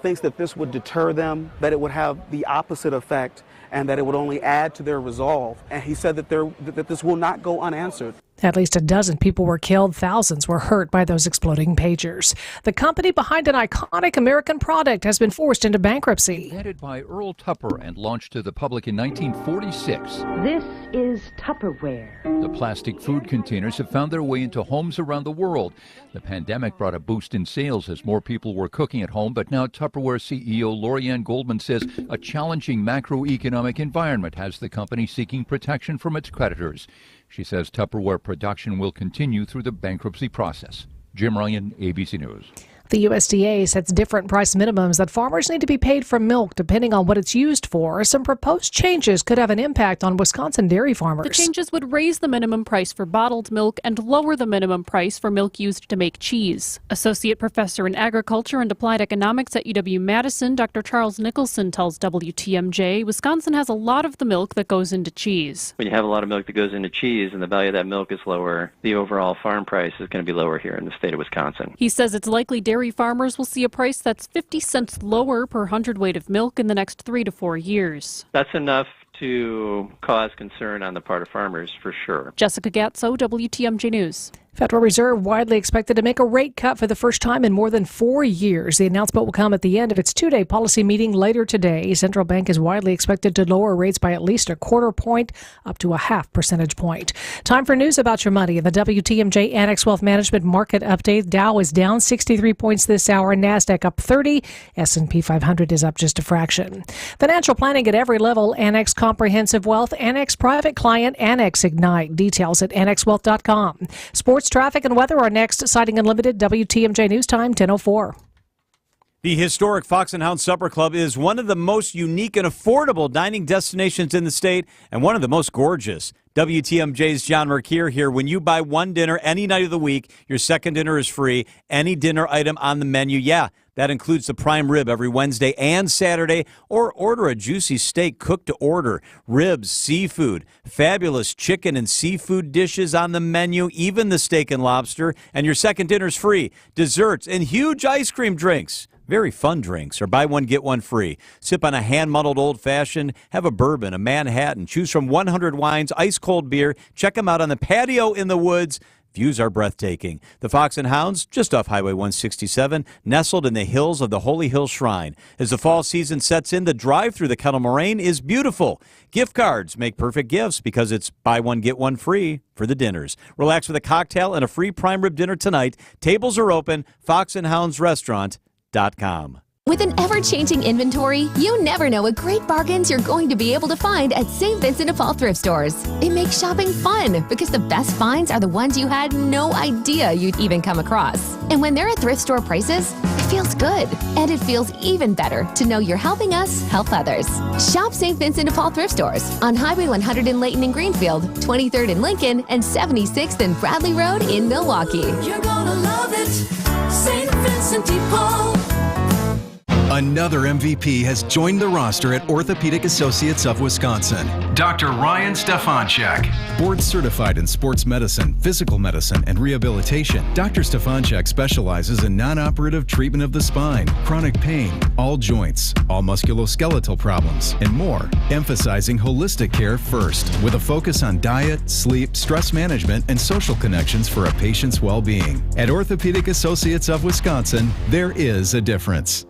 thinks that this would deter them, that it would have the opposite effect, and that it would only add to their resolve. And he said that this will not go unanswered. At least a dozen people were killed. Thousands were hurt by those exploding pagers. The company behind an iconic American product has been forced into bankruptcy. Invented by Earl Tupper and launched to the public in 1946. This is Tupperware. The plastic food containers have found their way into homes around the world. The pandemic brought a boost in sales as more people were cooking at home, but now Tupperware CEO Lorianne Goldman says a challenging macroeconomic environment has the company seeking protection from its creditors. She says Tupperware production will continue through the bankruptcy process. Jim Ryan, ABC News. The USDA sets different price minimums that farmers need to be paid for milk depending on what it's used for. Some proposed changes could have an impact on Wisconsin dairy farmers. The changes would raise the minimum price for bottled milk and lower the minimum price for milk used to make cheese. Associate Professor in Agriculture and Applied Economics at UW-Madison, Dr. Charles Nicholson tells WTMJ, Wisconsin has a lot of the milk that goes into cheese. When you have a lot of milk that goes into cheese and the value of that milk is lower, the overall farm price is going to be lower here in the state of Wisconsin. He says it's likely dairy farmers will see a price that's 50 cents lower per hundredweight of milk in the next 3 to 4 years. That's enough to cause concern on the part of farmers, for sure. Jessica Gatso, WTMJ News. Federal Reserve widely expected to make a rate cut for the first time in more than 4 years. The announcement will come at the end of its two-day policy meeting later today. Central Bank is widely expected to lower rates by at least a quarter point, up to a half percentage point. Time for news about your money in the WTMJ Annex Wealth Management Market Update. Dow is down 63 points this hour, NASDAQ up 30, S&P 500 is up just a fraction. Financial planning at every level, Annex Comprehensive Wealth, Annex Private Client, Annex Ignite. Details at annexwealth.com. Sports, traffic, and weather are next. Sighting Unlimited, WTMJ News Time, 10:04. The historic Fox and Hound Supper Club is one of the most unique and affordable dining destinations in the state and one of the most gorgeous. WTMJ's John Mercure here. When you buy one dinner any night of the week, your second dinner is free. Any dinner item on the menu, that includes the prime rib every Wednesday and Saturday, or order a juicy steak cooked to order. Ribs, seafood, fabulous chicken and seafood dishes on the menu, even the steak and lobster, and your second dinner's free. Desserts and huge ice cream drinks. Very fun drinks, or buy one, get one free. Sip on a hand-muddled old-fashioned, have a bourbon, a Manhattan, choose from 100 wines, ice-cold beer. Check them out on the patio in the woods. Views are breathtaking. The Fox and Hounds, just off Highway 167, nestled in the hills of the Holy Hill Shrine. As the fall season sets in, the drive through the Kettle Moraine is beautiful. Gift cards make perfect gifts because it's buy one, get one free for the dinners. Relax with a cocktail and a free prime rib dinner tonight. Tables are open. foxandhoundsrestaurant.com. With an ever-changing inventory, you never know what great bargains you're going to be able to find at St. Vincent de Paul thrift stores. It makes shopping fun because the best finds are the ones you had no idea you'd even come across. And when they're at thrift store prices, it feels good. And it feels even better to know you're helping us help others. Shop St. Vincent de Paul thrift stores on Highway 100 in Layton and Greenfield, 23rd in Lincoln, and 76th and Bradley Road in Milwaukee. You're gonna love it, St. Vincent de Paul. Another MVP has joined the roster at Orthopedic Associates of Wisconsin. Dr. Ryan Stefanchek. Board certified in sports medicine, physical medicine, and rehabilitation, Dr. Stefanchek specializes in non-operative treatment of the spine, chronic pain, all joints, all musculoskeletal problems, and more, emphasizing holistic care first, with a focus on diet, sleep, stress management, and social connections for a patient's well-being. At Orthopedic Associates of Wisconsin, there is a difference.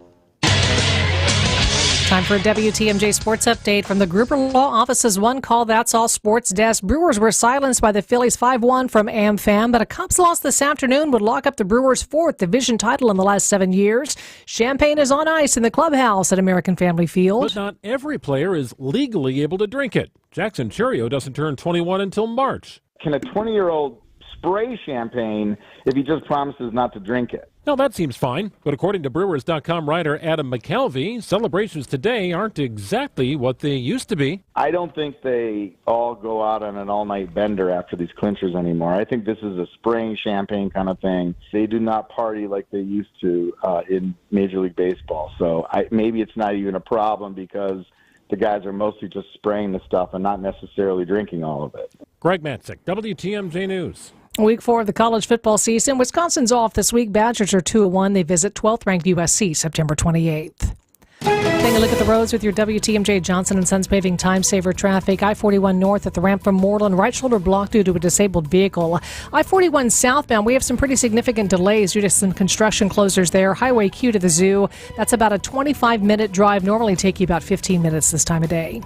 Time for a WTMJ Sports Update from the Gruber Law Office's One Call That's All Sports Desk. Brewers were silenced by the Phillies 5-1 from AmFam, but a Cubs loss this afternoon would lock up the Brewers' fourth division title in the last 7 years. Champagne is on ice in the clubhouse at American Family Field. But not every player is legally able to drink it. Jackson Cherio doesn't turn 21 until March. Can a 20-year-old spray champagne if he just promises not to drink it? No, that seems fine. But according to Brewers.com writer Adam McKelvey, celebrations today aren't exactly what they used to be. I don't think they all go out on an all-night bender after these clinchers anymore. I think this is a spraying champagne kind of thing. They do not party like they used to in Major League Baseball. So maybe it's not even a problem because the guys are mostly just spraying the stuff and not necessarily drinking all of it. Greg Matzik, WTMJ News. Week 4 of the college football season. Wisconsin's off this week. Badgers are 2-1. They visit 12th-ranked USC September 28th. Taking a look at the roads with your WTMJ Johnson & Sons paving time saver traffic. I-41 north at the ramp from Moreland, right shoulder blocked due to a disabled vehicle. I-41 southbound, we have some pretty significant delays due to some construction closures there. Highway Q to the zoo, that's about a 25-minute drive. Normally take you about 15 minutes this time of day.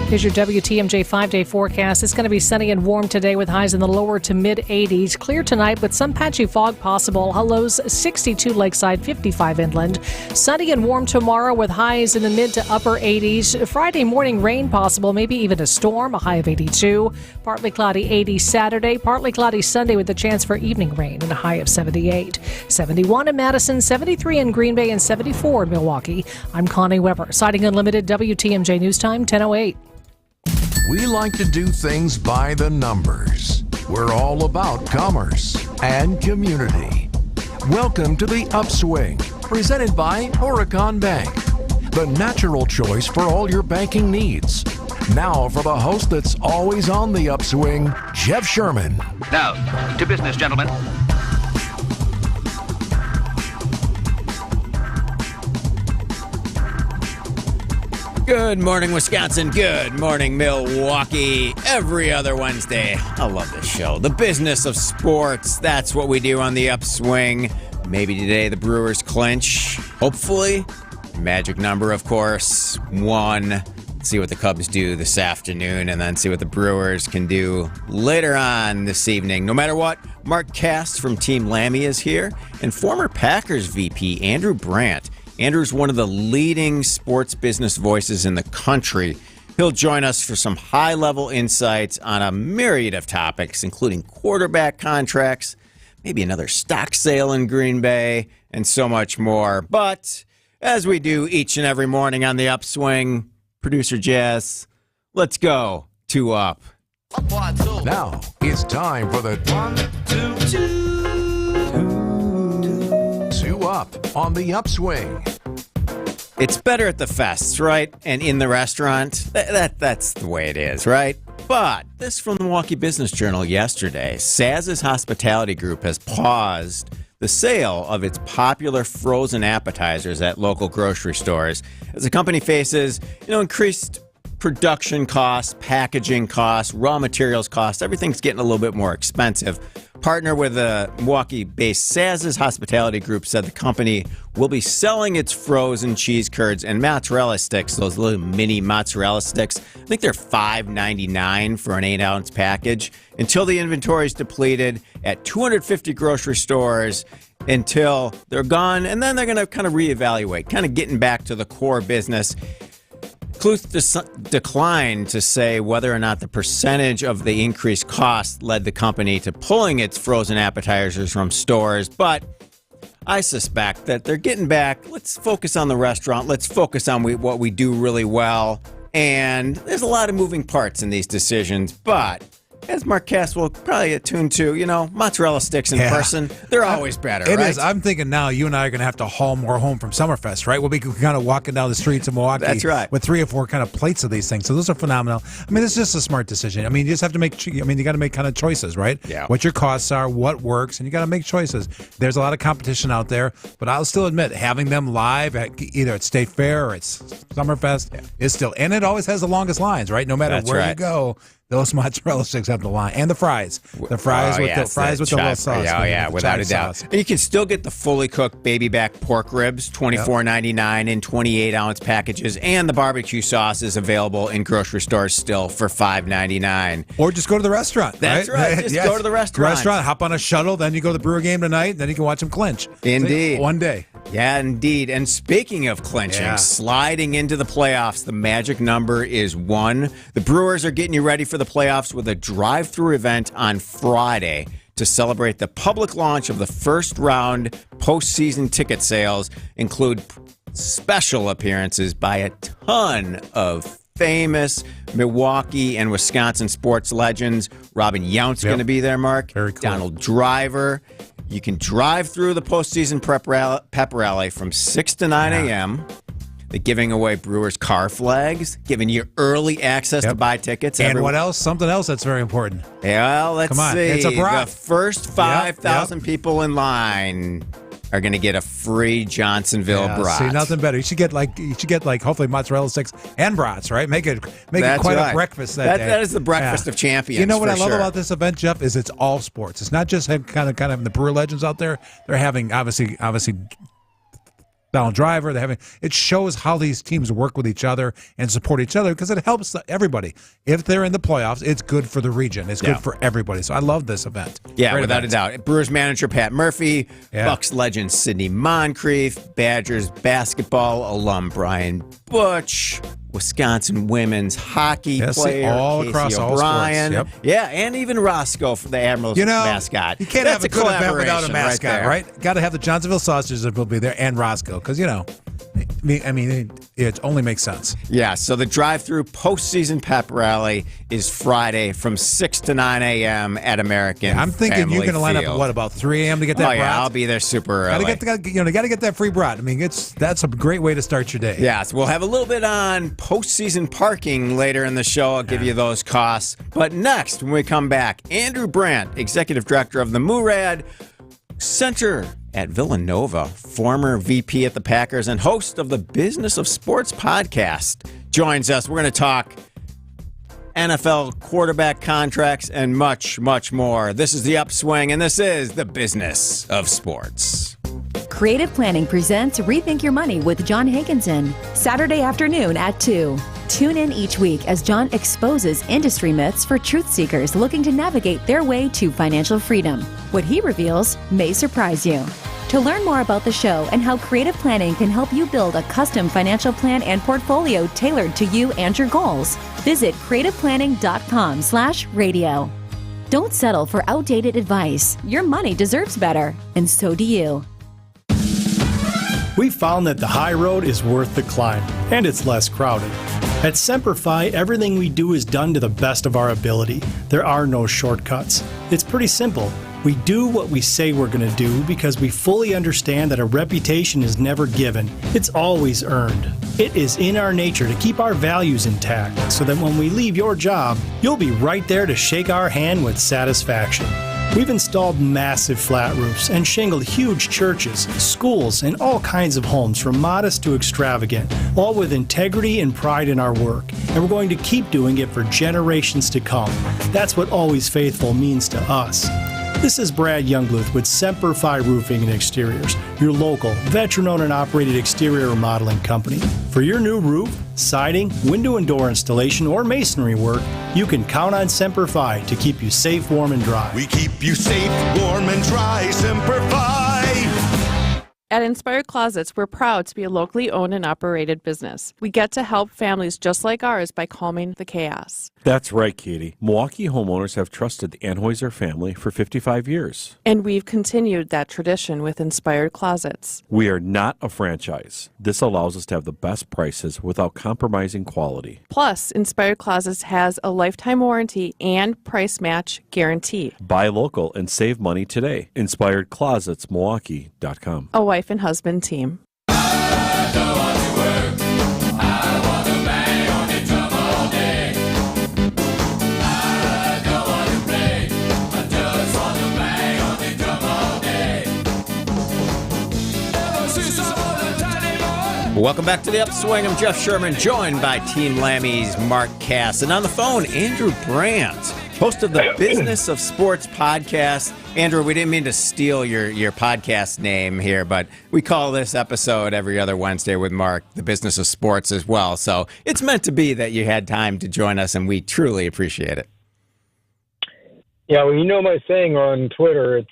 Here's your WTMJ 5-day forecast. It's going to be sunny and warm today with highs in the lower to mid-80s. Clear tonight with some patchy fog possible. Lows 62 lakeside, 55 inland. Sunny and warm tomorrow with highs in the mid to upper 80s. Friday morning rain possible, maybe even a storm, a high of 82. Partly cloudy 80 Saturday. Partly cloudy Sunday with a chance for evening rain and a high of 78. 71 in Madison, 73 in Green Bay, and 74 in Milwaukee. I'm Connie Weber. Citing Unlimited WTMJ News Time, 10:08. We like to do things by the numbers. We're all about commerce and community. Welcome to the Upswing, presented by Horicon Bank, the natural choice for all your banking needs. Now for the host that's always on the upswing, Jeff Sherman. Now, to business, gentlemen. Good morning, Wisconsin. Good morning, Milwaukee. Every other Wednesday. I love this show. The business of sports. That's what we do on the Upswing. Maybe today the Brewers clinch. Hopefully. Magic number, of course, 1. See what the Cubs do this afternoon, and then see what the Brewers can do later on this evening. No matter what, Mark Cass from Team Lammy is here, and former Packers VP Andrew Brandt. Andrew's one of the leading sports business voices in the country. He'll join us for some high-level insights on a myriad of topics, including quarterback contracts, maybe another stock sale in Green Bay, and so much more. But as we do each and every morning on the Upswing, Producer Jazz, let's go to Up. Now it's time for the 2 Up on the Upswing. It's better at the fests, right? And in the restaurant. That's the way it is, right? But this from the Milwaukee Business Journal yesterday. Saz's Hospitality Group has paused the sale of its popular frozen appetizers at local grocery stores as the company faces, increased production costs, packaging costs, raw materials costs. Everything's getting a little bit more expensive. Partner with the Milwaukee-based Saz's Hospitality Group said the company will be selling its frozen cheese curds and mozzarella sticks, those little mini mozzarella sticks. I think they're $5.99 for an 8-ounce package until the inventory is depleted at 250 grocery stores until they're gone, and then they're going to kind of reevaluate, kind of getting back to the core business. Kluth declined to say whether or not the percentage of the increased cost led the company to pulling its frozen appetizers from stores, but I suspect that they're getting back. Let's focus on the restaurant. Let's focus on what we do really well. And there's a lot of moving parts in these decisions, but as Mark Cass will probably attune to, mozzarella sticks in person, they're always better, It right? is. I'm thinking now you and I are going to have to haul more home from Summerfest, right? We'll be kind of walking down the streets of Milwaukee That's right. with 3 or 4 kind of plates of these things. So those are phenomenal. I mean, it's just a smart decision. I mean, you just have to make, you got to make kind of choices, right? Yeah. What your costs are, what works, and you got to make choices. There's a lot of competition out there, but I'll still admit having them live at either at State Fair or it's Summerfest is still, and it always has the longest lines, right? No matter where you go. Those mozzarella sticks have the line, and the fries. The fries with the little sauce. Yeah, without a doubt. Sauce. And you can still get the fully cooked baby back pork ribs, $24.99 in 28-ounce packages, and the barbecue sauce is available in grocery stores still for $5.99. Or just go to the restaurant. That's right. Just go to the restaurant. Hop on a shuttle, then you go to the Brewer game tonight, then you can watch them clinch. Indeed. One day. Yeah, indeed. And speaking of clinching, sliding into the playoffs, the magic number is 1. The Brewers are getting you ready for the playoffs with a drive-through event on Friday to celebrate the public launch of the first round postseason ticket sales. Include special appearances by a ton of famous Milwaukee and Wisconsin sports legends. Robin Yount's going to be there, Mark. Very cool. Donald Driver. You can drive through the postseason pep rally from 6 to 9 a.m. They're giving away Brewers car flags, giving you early access to buy tickets. And what else? Something else that's very important. Yeah, well, let's Come on. see. It's a brat. The first 5,000 people in line are going to get a free Johnsonville brat. See, nothing better. You should get like hopefully mozzarella sticks and brats, right? Make it quite a breakfast that day. That is the breakfast of champions. You know what I love sure. about this event, Jeff, is it's all sports. It's not just kind of the Brewer legends out there. They're having obviously Donald Driver. It shows how these teams work with each other and support each other because it helps everybody. If they're in the playoffs, it's good for the region. It's good for everybody. So I love this event. Yeah, Great without event. a doubt. Brewers manager Pat Murphy, Bucks legend Sidney Moncrief, Badgers basketball alum Brian Butch, Wisconsin women's hockey player all Casey across all O'Brien. sports. Yep. Yeah, and even Roscoe, the Admirals mascot. You can't have a good event without a mascot, right? Got to have the Johnsonville Sausages that will be there and Roscoe because, I mean, it only makes sense. Yeah, so the drive-through postseason pep rally is Friday from 6 to 9 a.m. at American I'm thinking Family you're going to line up Field. at about 3 a.m. to get that brat? Yeah, I'll be there super early. Got to get that free brat. I mean, that's a great way to start your day. Yeah, so we'll have a little bit on postseason parking later in the show. I'll give you those costs. But next, when we come back, Andrew Brandt, Executive Director of the Murad Center at Villanova, former VP at the Packers and host of the Business of Sports podcast, joins us. We're going to talk NFL quarterback contracts and much, much more. This is The Upswing, and this is the Business of Sports. Creative Planning presents Rethink Your Money with John Hankinson, Saturday afternoon at 2. Tune in each week as John exposes industry myths for truth seekers looking to navigate their way to financial freedom. What he reveals may surprise you. To learn more about the show and how creative planning can help you build a custom financial plan and portfolio tailored to you and your goals, visit creativeplanning.com/radio. Don't settle for outdated advice. Your money deserves better, and so do you. We found that the high road is worth the climb, and it's less crowded. At Semperfi, everything we do is done to the best of our ability. There are no shortcuts. It's pretty simple. We do what we say we're going to do because we fully understand that a reputation is never given. It's always earned. It is in our nature to keep our values intact so that when we leave your job, you'll be right there to shake our hand with satisfaction. We've installed massive flat roofs and shingled huge churches, schools, and all kinds of homes from modest to extravagant, all with integrity and pride in our work. And we're going to keep doing it for generations to come. That's what Always Faithful means to us. This is Brad Youngbluth with Semper Fi Roofing and Exteriors, your local, veteran-owned and operated exterior remodeling company. For your new roof, siding, window and door installation, or masonry work, you can count on Semper Fi to keep you safe, warm, and dry. We keep you safe, warm, and dry, Semper Fi. At Inspired Closets, we're proud to be a locally owned and operated business. We get to help families just like ours by calming the chaos. That's right, Katie. Milwaukee homeowners have trusted the Anheuser family for 55 years. And we've continued that tradition with Inspired Closets. We are not a franchise. This allows us to have the best prices without compromising quality. Plus, Inspired Closets has a lifetime warranty and price match guarantee. Buy local and save money today. InspiredClosetsMilwaukee.com. A wife and husband team. Welcome back to the Upswing. I'm Jeff Sherman, joined by Team Lammy's Mark Cass. And on the phone, Andrew Brandt, host of the Business of Sports podcast. Andrew, we didn't mean to steal your podcast name here, but we call this episode every other Wednesday with Mark, the Business of Sports as well. So it's meant to be that you had time to join us, and we truly appreciate it. Yeah, well, you know my saying on Twitter, it's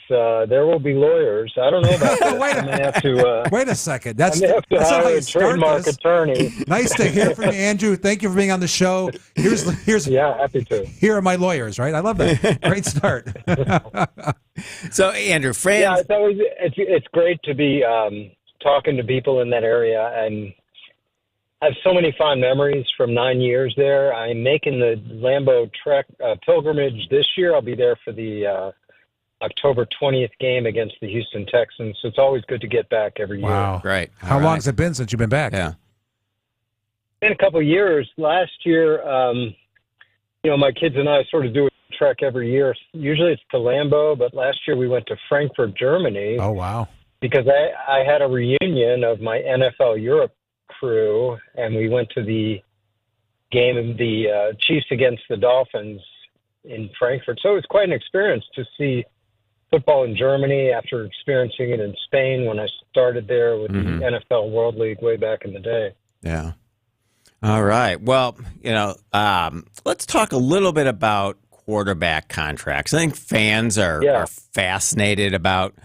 there will be lawyers. I don't know about that. Wait I may have to, wait a second. That's not not how hire you a start trademark this. attorney. Nice to hear from you, Andrew. Thank you for being on the show. Here's yeah, happy to. Here are my lawyers, right? I love that. Great start. So, Andrew, fans. Yeah, it's great to be talking to people in that area, and I have so many fond memories from 9 years there. I'm making the Lambeau Trek pilgrimage this year. I'll be there for the October 20th game against the Houston Texans. So it's always good to get back every year. Wow. Great. How long has it been since you've been back? Yeah. In a couple of years. Last year, my kids and I sort of do a trek every year. Usually it's to Lambeau, but last year we went to Frankfurt, Germany. Oh, wow. Because I had a reunion of my NFL Europe crew, and we went to the game of the Chiefs against the Dolphins in Frankfurt. So it was quite an experience to see football in Germany after experiencing it in Spain when I started there with the NFL World League way back in the day. Yeah. All right. Well, let's talk a little bit about quarterback contracts. I think fans are fascinated about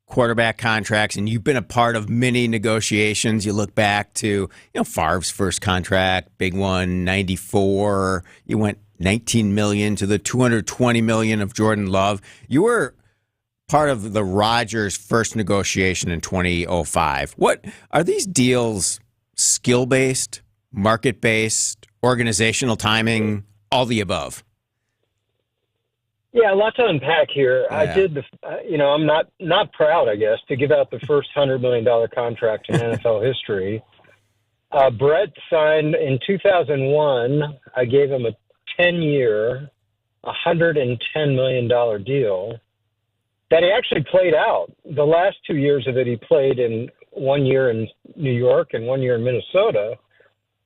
quarterback contracts, and you've been a part of many negotiations. You look back to, Favre's first contract, big one, 94. You went $19 million to the $220 million of Jordan Love. You were part of the Rodgers first negotiation in 2005. What are these deals? Skill-based, market-based, organizational timing, all the above? Yeah, a lot to unpack here. Yeah. I did I'm not proud, I guess, to give out the first $100 million contract in NFL history. Brett signed in 2001. I gave him a 10-year, $110 million deal that he actually played out. The last 2 years of it, he played in 1 year in New York and 1 year in Minnesota.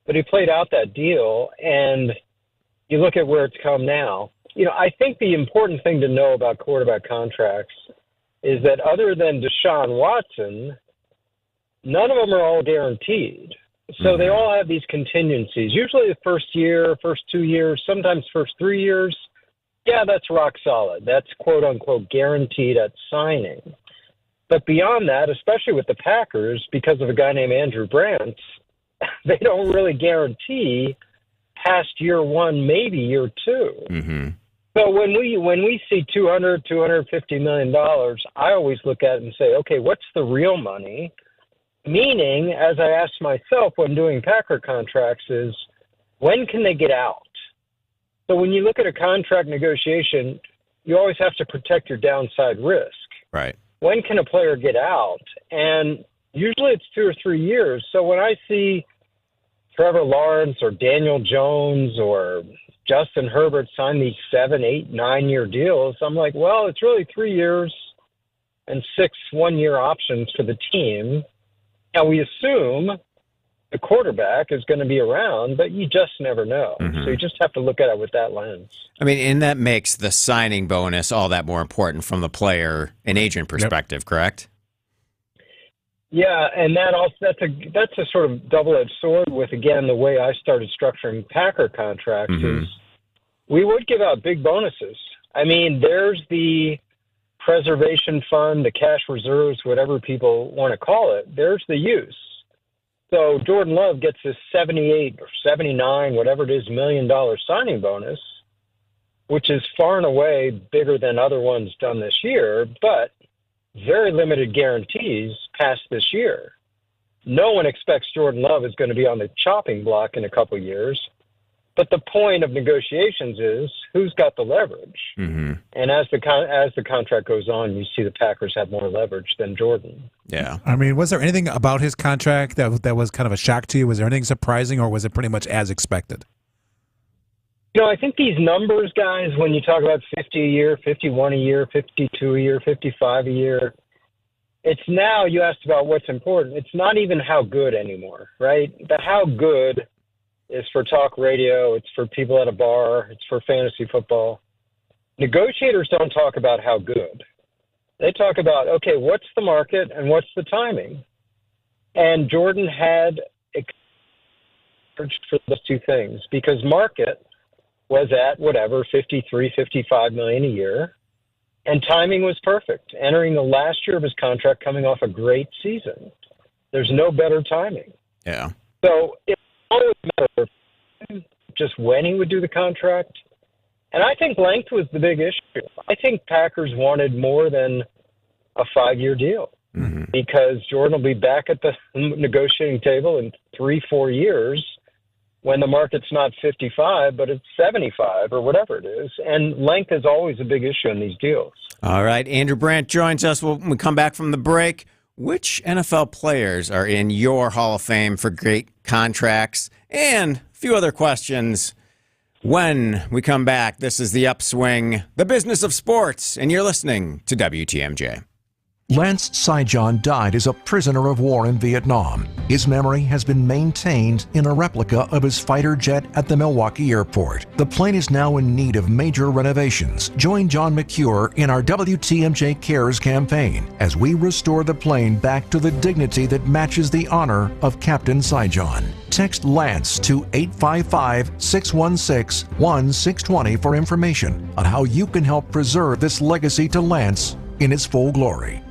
But he played out that deal, and you look at where it's come now. I think the important thing to know about quarterback contracts is that other than Deshaun Watson, none of them are all guaranteed. So they all have these contingencies. Usually the first year, first 2 years, sometimes first 3 years. Yeah, that's rock solid. That's quote unquote guaranteed at signing. But beyond that, especially with the Packers, because of a guy named Andrew Brandt, they don't really guarantee past year one, maybe year two. Mm-hmm. So when we see $250 million, I always look at it and say, okay, what's the real money? Meaning, as I ask myself when doing Packer contracts, is when can they get out? So when you look at a contract negotiation, you always have to protect your downside risk. Right. When can a player get out? And usually it's 2 or 3 years. So when I see Trevor Lawrence or Daniel Jones or Justin Herbert sign these 7, 8, 9-year deals, I'm like, well, it's really 3 years and 6 one-year options for the team. Now, we assume the quarterback is going to be around, but you just never know. So you just have to look at it with that lens. I mean, and that makes the signing bonus all that more important from the player and agent perspective, correct? Yeah, and that's a sort of double-edged sword with, again, the way I started structuring Packer contracts is we would give out big bonuses. I mean, there's the preservation fund, the cash reserves, whatever people want to call it. There's the use. So Jordan Love gets this 78 or 79, whatever it is, $1 million signing bonus, which is far and away bigger than other ones done this year, but very limited guarantees past this year. No one expects Jordan Love is going to be on the chopping block in a couple of years. But the point of negotiations is who's got the leverage. And as the contract goes on, you see the Packers have more leverage than Jordan. Yeah. I mean, was there anything about his contract that was kind of a shock to you? Was there anything surprising, or was it pretty much as expected? I think these numbers, guys, when you talk about 50 a year, 51 a year, 52 a year, 55 a year, it's now you asked about what's important. It's not even how good anymore, right? The how good is for talk radio. It's for people at a bar. It's for fantasy football. Negotiators don't talk about how good. They talk about, okay, what's the market and what's the timing? And Jordan had for those two things because market was at whatever, 53, 55 million a year. And timing was perfect. Entering the last year of his contract, coming off a great season. There's no better timing. Yeah. So it always mattered just when he would do the contract. And I think length was the big issue. I think Packers wanted more than a 5-year deal because Jordan will be back at the negotiating table in 3-4 years when the market's not 55, but it's 75 or whatever it is. And length is always a big issue in these deals. All right. Andrew Brandt joins us when we come back from the break. which NFL players are in your Hall of Fame for great contracts, and a few other questions. When we come back, this is The Upswing, the business of sports, and you're listening to WTMJ. Lance Saigon died as a prisoner of war in Vietnam. His memory has been maintained in a replica of his fighter jet at the Milwaukee airport. The plane is now in need of major renovations. Join John McCure in our WTMJ Cares campaign as we restore the plane back to the dignity that matches the honor of Captain Saigon. Text Lance to 855-616-1620 for information on how you can help preserve this legacy to Lance in its full glory.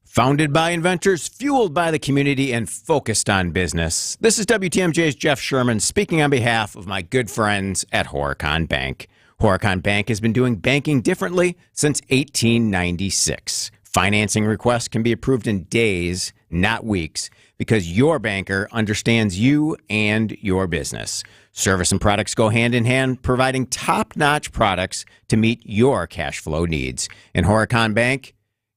Founded by inventors, fueled by the community, and focused on business. This is WTMJ's Jeff Sherman speaking on behalf of my good friends at Horicon Bank. Horicon Bank has been doing banking differently since 1896. Financing requests can be approved in days, not weeks, because your banker understands you and your business. Service and products go hand in hand, providing top-notch products to meet your cash flow needs. And Horicon Bank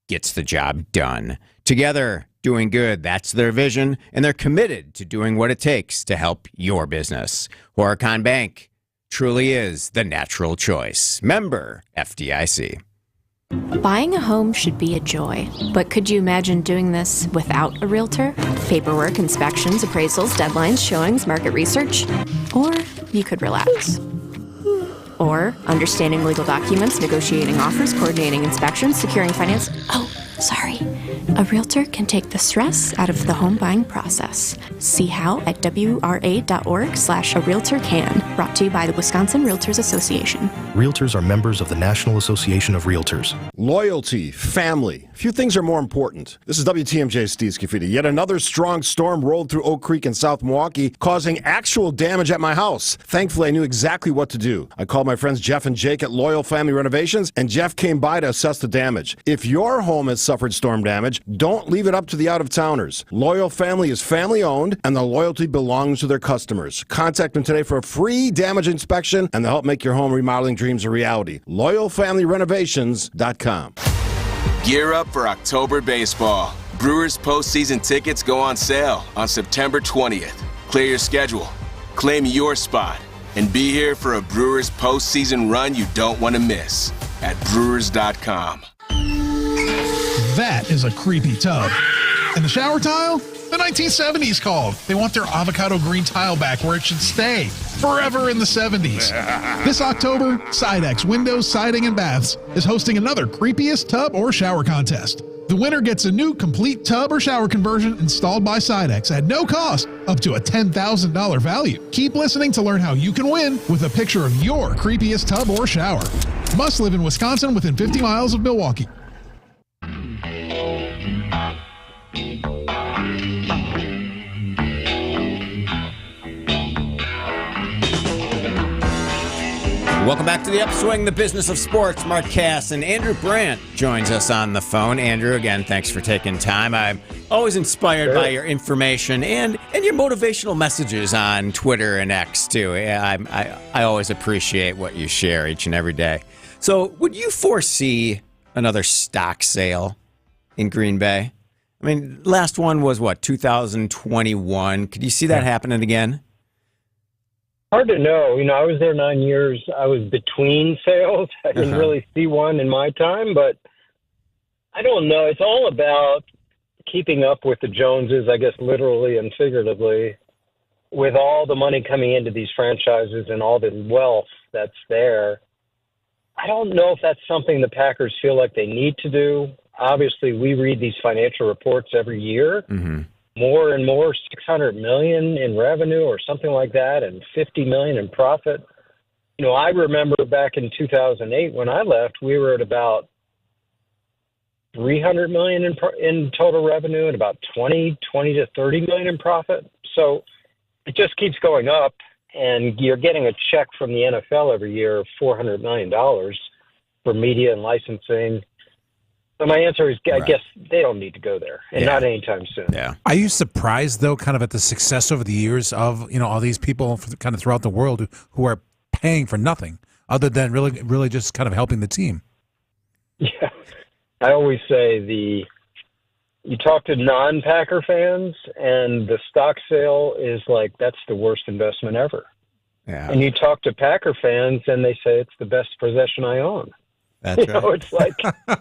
gets the job done. Together, doing good, that's their vision, and they're committed to doing what it takes to help your business. Horicon Bank truly is the natural choice. Member FDIC. Buying a home should be a joy, but could you imagine doing this without a realtor? Paperwork, inspections, appraisals, deadlines, showings, market research? Or you could relax. Or understanding legal documents, negotiating offers, coordinating inspections, securing finance. Oh, sorry. A realtor can take the stress out of the home buying process. See how at wra.org/a-realtor-can. Brought to you by the Wisconsin Realtors Association. Realtors are members of the National Association of Realtors. Loyalty, family. Few things are more important. This is WTMJ's Steve Scafidi. Yet another strong storm rolled through Oak Creek in South Milwaukee, causing actual damage at my house. Thankfully, I knew exactly what to do. I called my friends Jeff and Jake at Loyal Family Renovations, and Jeff came by to assess the damage. If your home has suffered storm damage, don't leave it up to the out-of-towners. Loyal Family is family-owned, and the loyalty belongs to their customers. Contact them today for a free damage inspection, and they'll help make your home remodeling dreams a reality. LoyalFamilyRenovations.com. Gear up for October baseball. Brewers postseason tickets go on sale on September 20th. Clear your schedule, claim your spot, and be here for a Brewers postseason run you don't want to miss at Brewers.com. That is a creepy tub. And the shower tile? The 1970s called. They want their avocado green tile back where it should stay. Forever in the 70s. This October, Sidex Windows, Siding, and Baths is hosting another creepiest tub or shower contest. The winner gets a new complete tub or shower conversion installed by Sidex at no cost, up to a $10,000 value. Keep listening to learn how you can win with a picture of your creepiest tub or shower. Must live in Wisconsin within 50 miles of Milwaukee. Welcome back to The Upswing, the business of sports. Mark Cass and Andrew Brandt joins us on the phone. Andrew, again, thanks for taking time. I'm always inspired by your information and your motivational messages on Twitter and X, too. I always appreciate what you share each and every day. So would you foresee another stock sale in Green Bay? I mean, last one was, 2021. Could you see that happening again? Hard to know. I was there 9 years. I was between sales. I didn't really see one in my time, but I don't know. It's all about keeping up with the Joneses, I guess, literally and figuratively, with all the money coming into these franchises and all the wealth that's there. I don't know if that's something the Packers feel like they need to do. Obviously, we read these financial reports every year. Mm-hmm. More and more, $600 million in revenue or something like that, and $50 million in profit. I remember back in 2008 when I left, we were at about $300 million in total revenue and about 20 to 30 million in profit. So it just keeps going up, and you're getting a check from the NFL every year of $400 million for media and licensing. So my answer is, I guess they don't need to go there, and not anytime soon. Yeah. Are you surprised, though, kind of at the success over the years of, all these people kind of throughout the world who are paying for nothing other than really just kind of helping the team? Yeah. I always say the you talk to non-Packer fans, and the stock sale is like, that's the worst investment ever. Yeah. And you talk to Packer fans, and they say it's the best possession I own. That's You know, it's like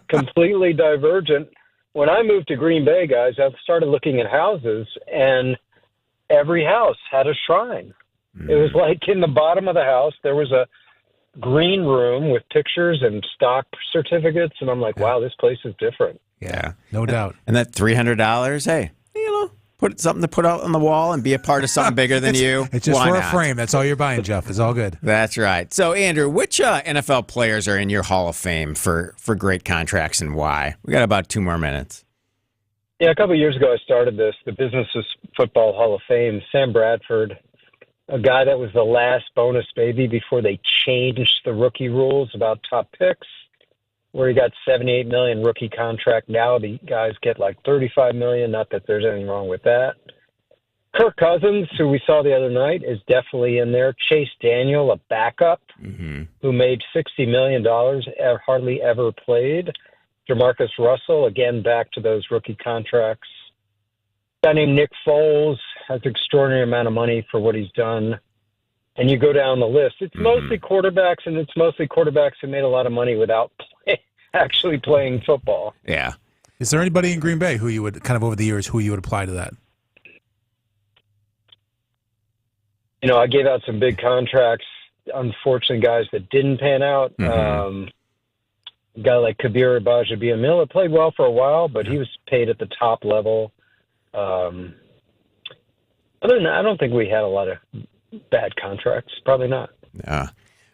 completely divergent. When I moved to Green Bay, guys, I started looking at houses, and every house had a shrine. It was like in the bottom of the house, there was a green room with pictures and stock certificates, and I'm like, wow, this place is different. Yeah, no doubt. And that $300, hey, put something to put out on the wall and be a part of something bigger than you. It's just Why for not? a frame. That's all you're buying, Jeff. It's all good. That's right. So, Andrew, which NFL players are in your Hall of Fame for great contracts and why? We got about 2 more minutes. Yeah, a couple of years ago, I started this, the Business of Football Hall of Fame. Sam Bradford, a guy that was the last bonus baby before they changed the rookie rules about top picks, where he got $78 million rookie contract. Now the guys get like $35 million. Not that there's anything wrong with that. Kirk Cousins, who we saw the other night, is definitely in there. Chase Daniel, a backup, who made $60 million, hardly ever played. Jamarcus Russell, again, back to those rookie contracts. A guy named Nick Foles has an extraordinary amount of money for what he's done. And you go down the list. It's mostly quarterbacks, and it's mostly quarterbacks who made a lot of money without actually playing football. Yeah. Is there anybody in Green Bay who you would, kind of over the years, who you would apply to that? You know, I gave out some big contracts, unfortunately, guys that didn't pan out. A guy like Kabir Bajabia-Miller played well for a while, but he was paid at the top level. Other than that, I don't think we had a lot of bad contracts. Probably not.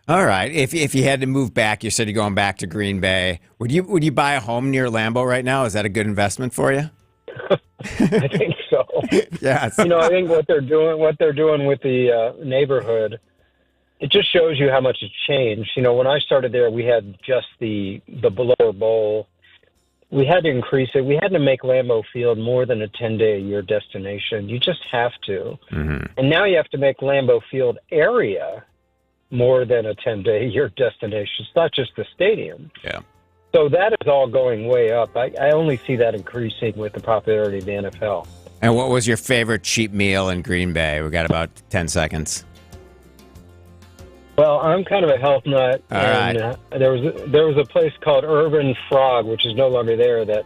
All right. If you had to move back, you said you're going back to Green Bay. Would you buy a home near Lambeau right now? Is that a good investment for you? I think so. Yes. You know, I think what they're doing with the neighborhood, it just shows you how much it's changed. You know, when I started there, we had just the lower bowl. We had to increase it. We had to make Lambeau Field more than a 10-day-a-year destination. You just have to. And now you have to make Lambeau Field area more than a 10-day-a-year destination. It's not just the stadium. Yeah. So that is all going way up. I only see that increasing with the popularity of the NFL. And what was your favorite cheap meal in Green Bay? We got about 10 seconds. Well, I'm kind of a health nut, All and right. there was a place called Urban Frog, which is no longer there, that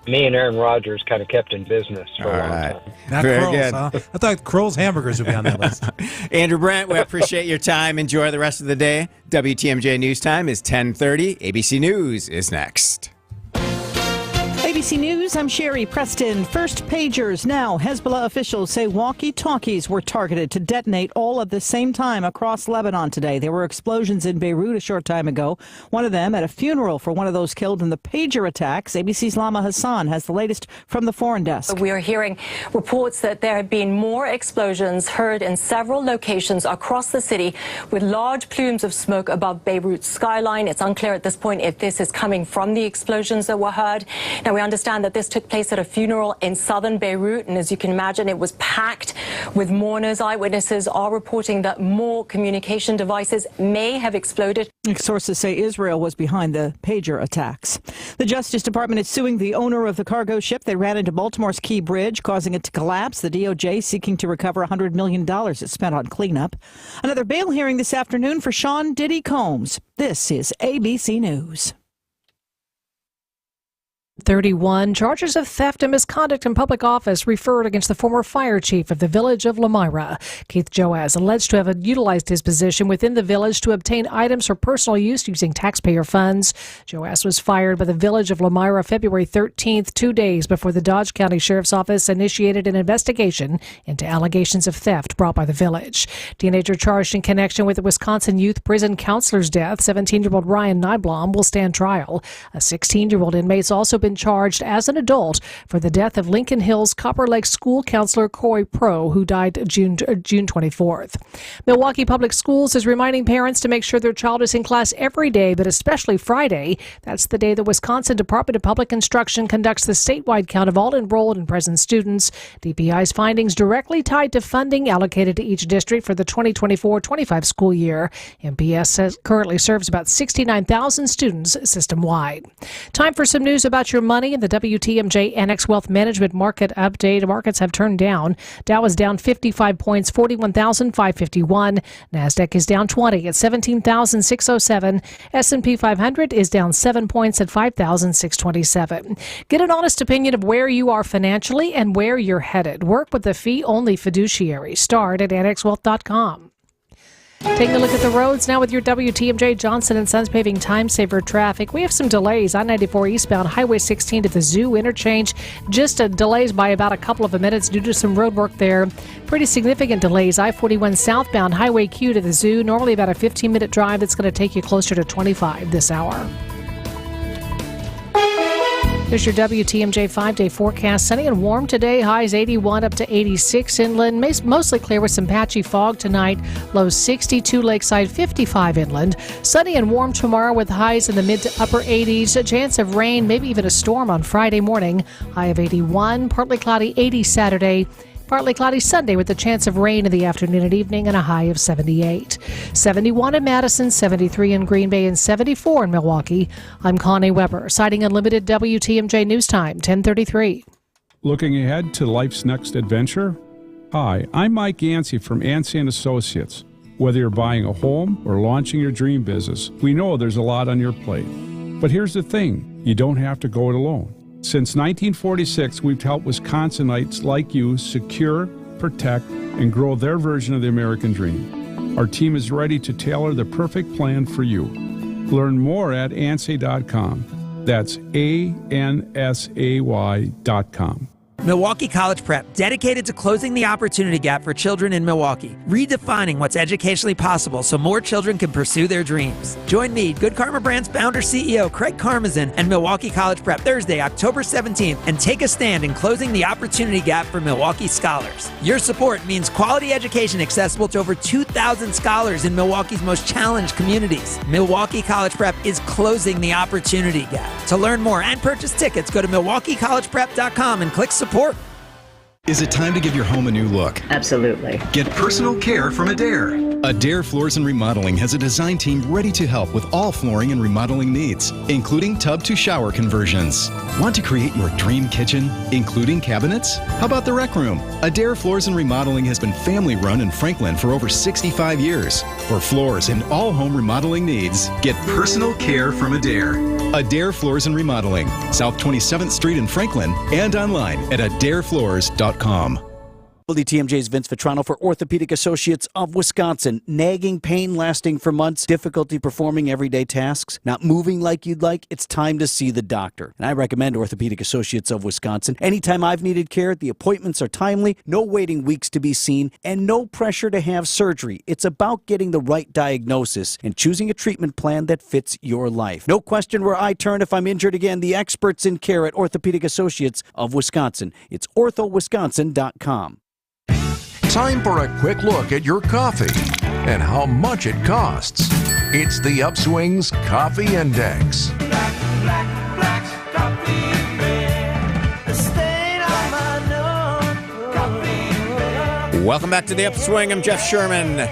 me and Aaron Rodgers kind of kept in business for a long time. Not Very Kroll's, good. huh? I thought Kroll's hamburgers would be on that list. Andrew Brandt, we appreciate your time. Enjoy the rest of the day. WTMJ News Time is 10:30. ABC News is next. ABC News, I'm Sherry Preston. First pagers now. Hezbollah officials say walkie-talkies were targeted to detonate all at the same time across Lebanon today. There were explosions in Beirut a short time ago. One of them at a funeral for one of those killed in the pager attacks. ABC's Lama Hassan has the latest from the foreign desk. We are hearing reports that there have been more explosions heard in several locations across the city with large plumes of smoke above Beirut's skyline. It's unclear at this point if this is coming from the explosions that were heard. Now, we understand that this took place at a funeral in southern Beirut, and as you can imagine, it was packed with mourners. Eyewitnesses are reporting that more communication devices may have exploded. Sources say Israel was behind the pager attacks. The Justice Department is suing the owner of the cargo ship that ran into Baltimore's Key Bridge, causing it to collapse. The DOJ seeking to recover $100 million it spent on cleanup. Another bail hearing this afternoon for Sean Diddy Combs. This is ABC News. 31 charges of theft and misconduct in public office referred against the former fire chief of the village of Lamira. Keith Joaz alleged to have utilized his position within the village to obtain items for personal use using taxpayer funds. Joaz was fired by the village of Lamira February 13th, 2 days before the Dodge County Sheriff's Office initiated an investigation into allegations of theft brought by the village. Teenager charged in connection with the Wisconsin Youth Prison counselor's death, 17-year-old Ryan Nyblom, will stand trial. A 16-year-old inmate's also been charged as an adult for the death of Lincoln Hills Copper Lake school counselor Corey Pro, who died June 24th. Milwaukee Public Schools is reminding parents to make sure their child is in class every day, but especially Friday. That's the day the Wisconsin Department of Public Instruction conducts the statewide count of all enrolled and present students. DPI's findings directly tied to funding allocated to each district for the 2024-25 school year. MPS currently serves about 69,000 students system-wide. Time for some news about your your money in the WTMJ Annex Wealth Management Market Update. Markets have turned down. Dow is down 55 points, 41,551. NASDAQ is down 20 at 17,607. S&P 500 is down 7 points at 5,627. Get an honest opinion of where you are financially and where you're headed. Work with the fee-only fiduciary. Start at annexwealth.com. Taking a look at the roads now with your WTMJ Johnson & Sons Paving Time Saver traffic. We have some delays on 94 eastbound, Highway 16 to the Zoo interchange. Just delays by about a couple of minutes due to some road work there. Pretty significant delays. I-41 southbound, Highway Q to the Zoo. Normally about a 15-minute drive that's going to take you closer to 25 this hour. Here's your WTMJ 5-day forecast. Sunny and warm today. Highs 81 up to 86 inland. Mostly clear with some patchy fog tonight. Lows 62 lakeside, 55 inland. Sunny and warm tomorrow with highs in the mid to upper 80s. A chance of rain, maybe even a storm on Friday morning. High of 81. Partly cloudy 80 Saturday. Partly cloudy Sunday with a chance of rain in the afternoon and evening and a high of 78. 71 in Madison, 73 in Green Bay, and 74 in Milwaukee. I'm Connie Weber, citing Unlimited WTMJ News Time, 1033. Looking ahead to life's next adventure? Hi, I'm Mike Yancey from Yancey & Associates. Whether you're buying a home or launching your dream business, we know there's a lot on your plate. But here's the thing, you don't have to go it alone. Since 1946, we've helped Wisconsinites like you secure, protect, and grow their version of the American dream. Our team is ready to tailor the perfect plan for you. Learn more at ANSAY.com. That's ANSAY.com. Milwaukee College Prep, dedicated to closing the opportunity gap for children in Milwaukee, redefining what's educationally possible so more children can pursue their dreams. Join me, Good Karma Brand's founder CEO Craig Karmazin, and Milwaukee College Prep Thursday, October 17th, and take a stand in closing the opportunity gap for Milwaukee scholars. Your support means quality education accessible to over 2,000 scholars in Milwaukee's most challenged communities. Milwaukee College Prep is closing the opportunity gap. To learn more and purchase tickets, go to MilwaukeeCollegePrep.com and click support. Is it time to give your home a new look? Absolutely. Get personal care from Adair. Adair Floors and Remodeling has a design team ready to help with all flooring and remodeling needs, including tub to shower conversions. Want to create your dream kitchen, including cabinets? How about the rec room? Adair Floors and Remodeling has been family run in Franklin for over 65 years. For floors and all home remodeling needs, get personal care from Adair. Adair Floors and Remodeling, South 27th Street in Franklin, and online at adairfloors.com. WTMJ's Vince Vitrano for Orthopedic Associates of Wisconsin. Nagging pain lasting for months, difficulty performing everyday tasks, not moving like you'd like, it's time to see the doctor. And I recommend Orthopedic Associates of Wisconsin. Anytime I've needed care, the appointments are timely, no waiting weeks to be seen, and no pressure to have surgery. It's about getting the right diagnosis and choosing a treatment plan that fits your life. No question where I turn if I'm injured again. The experts in care at Orthopedic Associates of Wisconsin. It's orthowisconsin.com. Time for a quick look at your coffee and how much it costs. It's the Upswing's Coffee Index. Welcome back to the Upswing. I'm Jeff Sherman.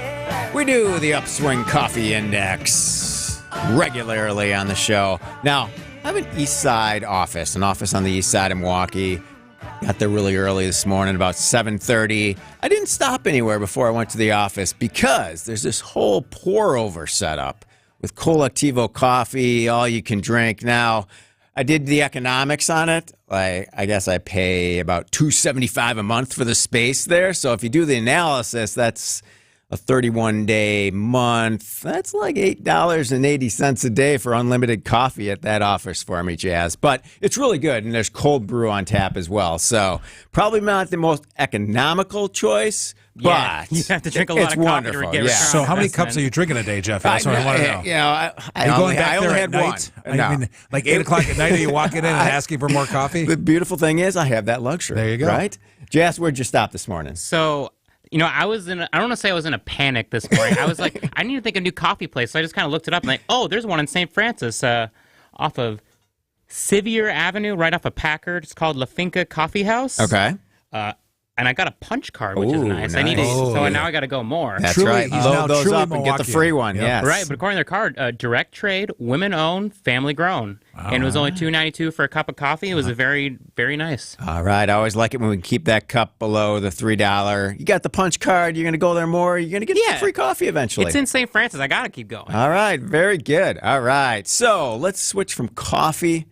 We do the Upswing Coffee Index regularly on the show. Now, I have an East Side office, an office on the East Side of Milwaukee. Got there really early this morning, about 7:30. I didn't stop anywhere before I went to the office because there's this whole pour-over setup with Colectivo coffee, all you can drink. Now, I did the economics on it. I guess I pay about $275 a month for the space there. So if you do the analysis, that's a 31-day month. That's like $8.80 a day for unlimited coffee at that office for me, Jazz. But it's really good, and there's cold brew on tap as well. So probably not the most economical choice, Yeah, but you have to drink a lot of coffee to get So how many cups are you drinking a day, Jeff? That's what I want to know. You know, I only had night? one. No. I mean, like 8 o'clock at night, are you walking in and asking for more coffee? The beautiful thing is I have that luxury. There you go. Right? Jazz, where'd you stop this morning? So, you know, I don't want to say I was in a panic this morning. I was like, I need to think of a new coffee place. So I just kind of looked it up and like, oh, there's one in St. Francis off of Sevier Avenue, right off of Packard. It's called La Finca Coffee House. Okay. and I got a punch card, which is nice. I need nice. so now I got to go more. That's Truly, right. he's Load now those truly up and get the Milwaukeean. free one. Yep. Yes. Right, but according to their card, direct trade, women owned, family grown, and it was only $2.92 for a cup of coffee. It was a very, very nice. All right. I always like it when we can keep that cup below the $3. You got the punch card. You're going to go there more. You're going to get some free coffee eventually. It's in St. Francis. I got to keep going. All right. Very good. All right. So let's switch from coffee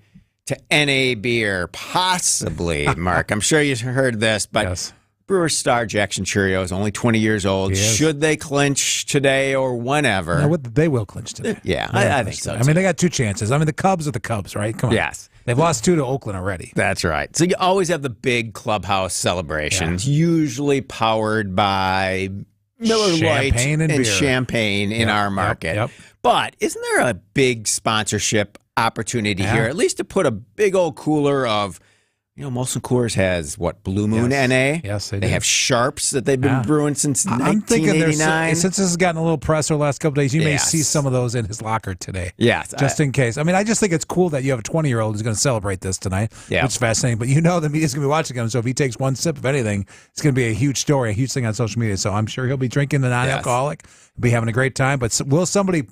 to NA beer, possibly, Mark. I'm sure you heard this, but Brewers star Jackson Chourio is only 20 years old. Should they clinch today or whenever? No, they will clinch today. Yeah, I think so. I mean, they got two chances. I mean, the Cubs are the Cubs, right? Come on. Yes. They've lost 2 to Oakland already. That's right. So you always have the big clubhouse celebrations, usually powered by Miller Lite Champagne and beer. champagne in our market. But isn't there a big sponsorship opportunity here, at least to put a big old cooler of, Molson Coors has, Blue Moon NA? Yes, they have Sharps that they've been brewing since I'm thinking 1989. since this has gotten a little press over the last couple days, you may see some of those in his locker today. Yes. Just in case. I mean, I just think it's cool that you have a 20-year-old who's going to celebrate this tonight, which is fascinating. But the media's going to be watching him, so if he takes one sip of anything, it's going to be a huge story, a huge thing on social media. So I'm sure he'll be drinking a non-alcoholic, be having a great time. But will somebody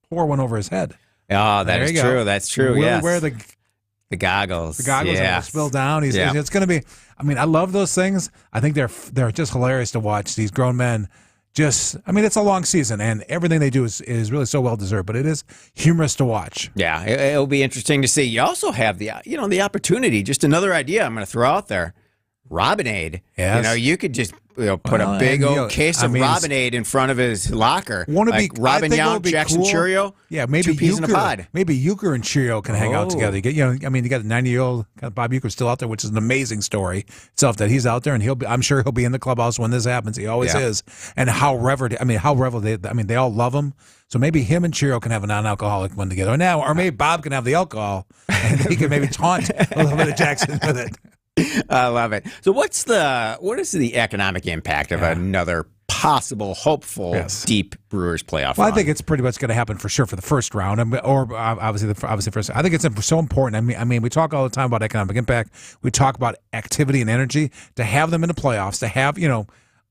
pour one over his head? Oh, that is true. That's true. Will yes. he wear the goggles? The goggles will spill down. It's going to be. I mean, I love those things. I think they're just hilarious to watch. These grown men. It's a long season, and everything they do is really so well deserved. But it is humorous to watch. Yeah, it'll be interesting to see. You also have the the opportunity. Just another idea I'm going to throw out there. Robinade. Yes. You could just put a big old case of Robinade in front of his locker. Won't it be Robin Yount, Jackson cool? Chourio? Yeah, maybe 2 peas in a pod. Maybe Euchre and Chourio can hang out together. You get, you got the 90-year-old Bob Euchre still out there, which is an amazing story itself that he's out there, and I'm sure he'll be in the clubhouse when this happens. He always is. And how revered they all love him. So maybe him and Chourio can have a non-alcoholic one together. Or maybe Bob can have the alcohol, and he can maybe taunt a little bit of Jackson with it. I love it. So what is the economic impact of another possible, hopeful, deep Brewers playoff run? I think it's pretty much going to happen for sure for the first round, or obviously first. I think it's so important. I mean, we talk all the time about economic impact. We talk about activity and energy. To have them in the playoffs, to have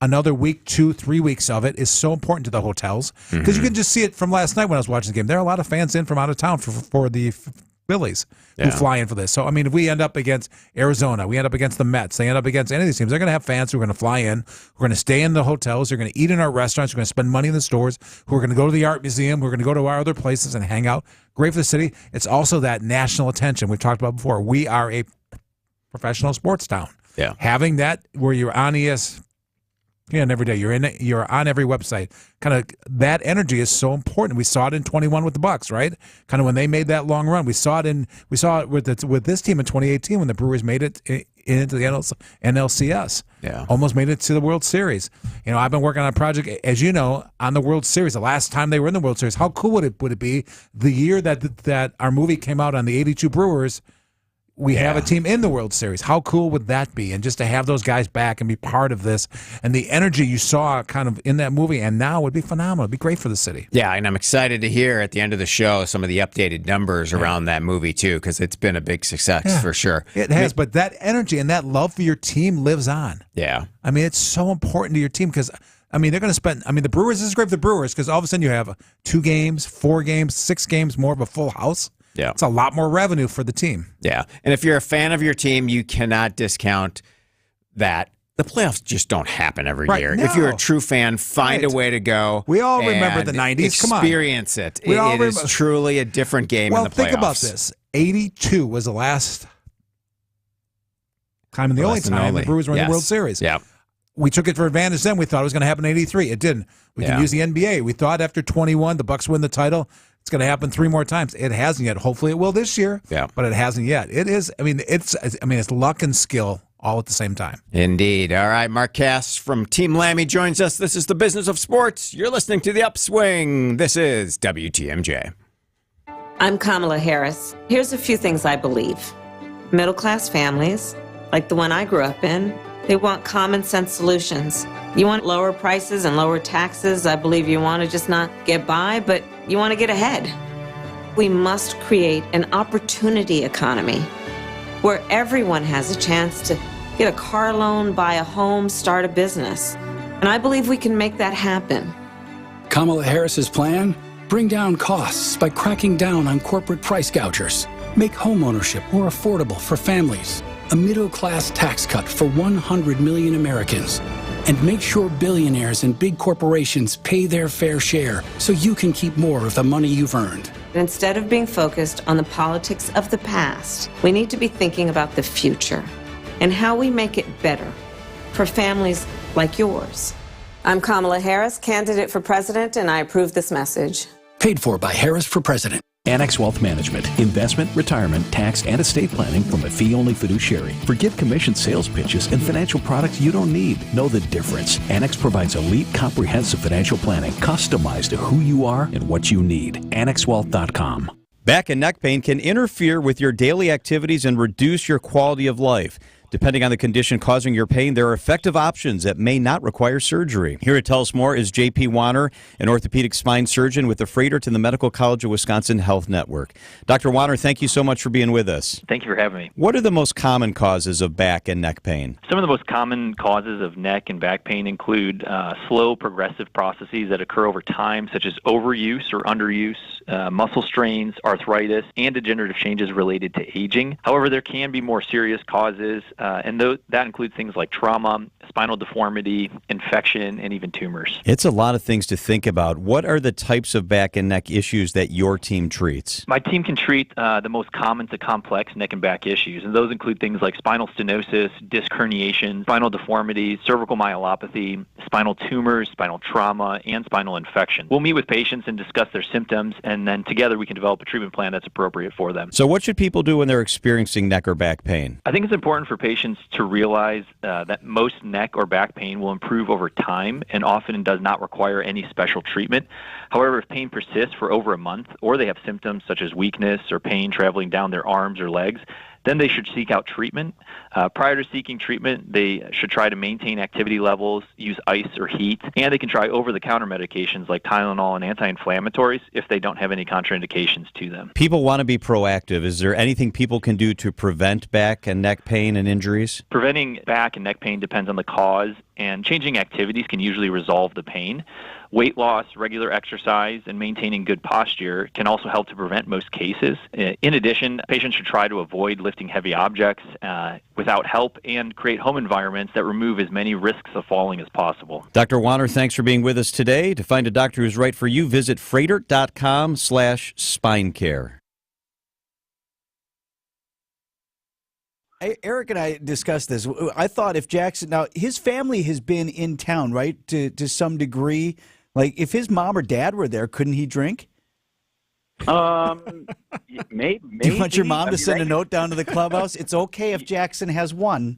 another week, 2-3 weeks of it is so important to the hotels because you can just see it from last night when I was watching the game. There are a lot of fans in from out of town for the Phillies who fly in for this. So, I mean, if we end up against Arizona, we end up against the Mets, they end up against any of these teams, they're going to have fans who are going to fly in, who are going to stay in the hotels, they're going to eat in our restaurants, who are going to spend money in the stores, who are going to go to the art museum, who are going to go to our other places and hang out. Great for the city. It's also that national attention we've talked about before. We are a professional sports town. Yeah. Having that where you're on ESPN every day, you're on every website. Kind of that energy is so important. We saw it in 21 with the Bucks, right? Kind of when they made that long run. We saw it with this team in 2018 when the Brewers made it into the NLCS. Yeah. Almost made it to the World Series. I've been working on a project, as you know, on the World Series. The last time they were in the World Series, how cool would it be the year that our movie came out on the 82 Brewers? We have a team in the World Series. How cool would that be? And just to have those guys back and be part of this, and the energy you saw kind of in that movie and now would be phenomenal. It'd be great for the city. Yeah, and I'm excited to hear at the end of the show some of the updated numbers around that movie, too, because it's been a big success for sure. It has, but that energy and that love for your team lives on. Yeah. I mean, it's so important to your team because, they're going to spend, the Brewers, this is great for the Brewers because all of a sudden you have 2 games, 4 games, 6 games, more of a full house. Yeah. It's a lot more revenue for the team. Yeah. And if you're a fan of your team, you cannot discount that the playoffs just don't happen every year. No. If you're a true fan, find a way to go. We all remember the 90s. Come on. Experience it. It is truly a different game in the playoffs. Well, think about this. 82 was the last time and the only time the Brewers were in the World Series. Yeah. We took it for advantage then. We thought it was going to happen in 83. It didn't. We can use the NBA. We thought after 21, the Bucks win the title. It's going to happen 3 more times. It hasn't yet. Hopefully it will this year. Yeah. But it hasn't yet. It is. It's luck and skill all at the same time. Indeed. All right. Mark Cass from Team Lammy joins us. This is the Business of Sports. You're listening to The Upswing. This is WTMJ. I'm Kamala Harris. Here's a few things I believe. Middle-class families, like the one I grew up in, they want common sense solutions. You want lower prices and lower taxes. I believe you want to just not get by, but you want to get ahead. We must create an opportunity economy where everyone has a chance to get a car loan, buy a home, start a business. And I believe we can make that happen. Kamala Harris's plan? Bring down costs by cracking down on corporate price gougers. Make homeownership more affordable for families. A middle-class tax cut for 100 million Americans. And make sure billionaires and big corporations pay their fair share so you can keep more of the money you've earned. Instead of being focused on the politics of the past, we need to be thinking about the future and how we make it better for families like yours. I'm Kamala Harris, candidate for president, and I approve this message. Paid for by Harris for President. Annex Wealth Management. Investment, retirement, tax, and estate planning from a fee-only fiduciary. Forget commission sales pitches and financial products you don't need. Know the difference. Annex provides elite, comprehensive financial planning customized to who you are and what you need. AnnexWealth.com. Back and neck pain can interfere with your daily activities and reduce your quality of life. Depending on the condition causing your pain, there are effective options that may not require surgery. Here to tell us more is J.P. Wanner, an orthopedic spine surgeon with the Freighter to the Medical College of Wisconsin Health Network. Dr. Wanner, thank you so much for being with us. Thank you for having me. What are the most common causes of back and neck pain? Some of the most common causes of neck and back pain include slow progressive processes that occur over time, such as overuse or underuse, muscle strains, arthritis, and degenerative changes related to aging. However, there can be more serious causes, and that includes things like trauma, spinal deformity, infection, and even tumors. It's a lot of things to think about. What are the types of back and neck issues that your team treats? My team can treat the most common to complex neck and back issues, and those include things like spinal stenosis, disc herniation, spinal deformity, cervical myelopathy, spinal tumors, spinal trauma, and spinal infection. We'll meet with patients and discuss their symptoms, and then together we can develop a treatment plan that's appropriate for them. So what should people do when they're experiencing neck or back pain? I think it's important for patients to realize that most neck or back pain will improve over time and often does not require any special treatment. However, if pain persists for over a month or they have symptoms such as weakness or pain traveling down their arms or legs, then they should seek out treatment. Prior to seeking treatment, they should try to maintain activity levels, use ice or heat, and they can try over-the-counter medications like Tylenol and anti-inflammatories if they don't have any contraindications to them. People want to be proactive. Is there anything people can do to prevent back and neck pain and injuries? Preventing back and neck pain depends on the cause, and changing activities can usually resolve the pain. Weight loss, regular exercise, and maintaining good posture can also help to prevent most cases. In addition, patients should try to avoid lifting heavy objects without help and create home environments that remove as many risks of falling as possible. Dr. Wanner, thanks for being with us today. To find a doctor who's right for you, visit freighter.com/spinecare. Eric and I discussed this. I thought if Jackson, now his family has been in town, right, to some degree. Like if his mom or dad were there, couldn't he drink? Maybe. Do you want your mom to send a note down to the clubhouse? It's okay if Jackson has one.